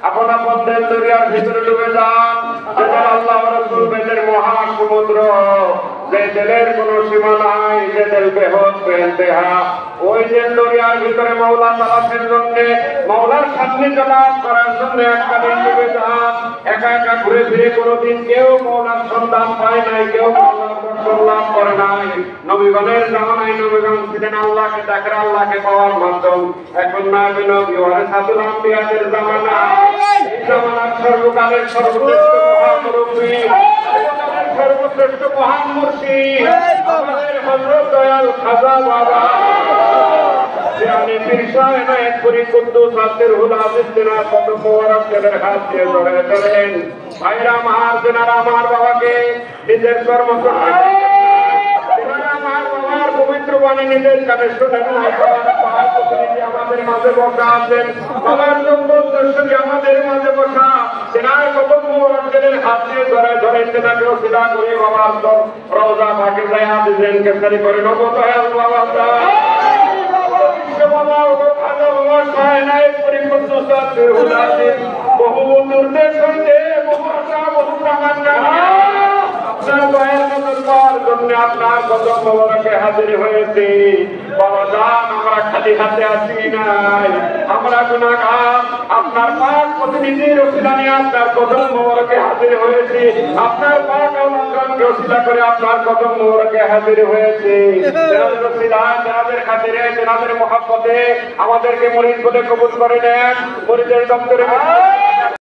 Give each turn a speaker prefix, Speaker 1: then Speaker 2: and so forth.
Speaker 1: আপন আপন দেশ দরিয়ার ভিতরে ডুবে যান। যেটা আল্লাহ রাসূল বেদের মহাসমুদ্র, যে দেলের কোনো সীমা নাই, যে দেল বেহদ বেহা, ওই দেল দরিয়ার ভিতরে মাওলা তালাশের জন্য, মাওলার সান্নিধ্য লাভ করার জন্য একটা দিন ডুবে যান। একা একা ঘুরে ফিরে কোনোদিন কেউ মাওলার সন্ধান পায় নাই, কেউ মাওলার দর্শন লাভ করে নাই। নবীগণের জামানায় নবীগণ ছিলেন আল্লাহকে দেখার, আল্লাহকে পাওয়ার মাধ্যম। এখন না নবী ওয়ারিসাতুল আম্বিয়াদের জামানা, এই জামানার সর্বকালের সর্বশ্রেষ্ঠ মহামুরব্বী, সর্বশ্রেষ্ঠ মহান মুর্শিদ আমাদের হযরত দয়াল খাজা বাবা জানে পীর সাহেব একপুরি কুদ্দুস আব্দুল হুলাজিদ দিনার কত মোবারক তেলের হাত দিয়ে ধরে ধরেন। ভাইরা আমার, দিনার আমার বাবাকে নিজের কর্মকর্তা আমার বাবার পবিত্র বাণী নিজের কানে শুনেন। আমাদের মাঝে বসা আছেন, বাবার দর্শনী আমাদের মাঝে বসা, তেনার কত মোবারকের হাত দিয়ে ধরে ধরে তেনাকে ওসিলা করে বাবার রওজা পাকে যায় দিলেন কেসারি করে নব দয়াল বাবা বহু দুর্দেশ হইতে বহু আশা বহু কামনা আপনার দয়ার দরবার জন্য আপনার কদম মোবারকে হাজির হয়েছি। বাবা জান, আমরা খালি হাতে আসি নাই, আমরা গুনাহগার, আপনার পাক প্রতিনিধির ওসিলা নিয়ে আপনার কদম মোবারকে হাজির হয়েছি। আপনার পাক আওলাদকে ওসিলা করে আপনার কদম মোবারকে হাজির হয়েছি। তেনাদের ওসিলা, তেনাদের খাতিরে, তেনাদের মহব্বতে আমাদেরকে মুরিদ বলে কবুল করে নেন। মুরিদের দপ্তরে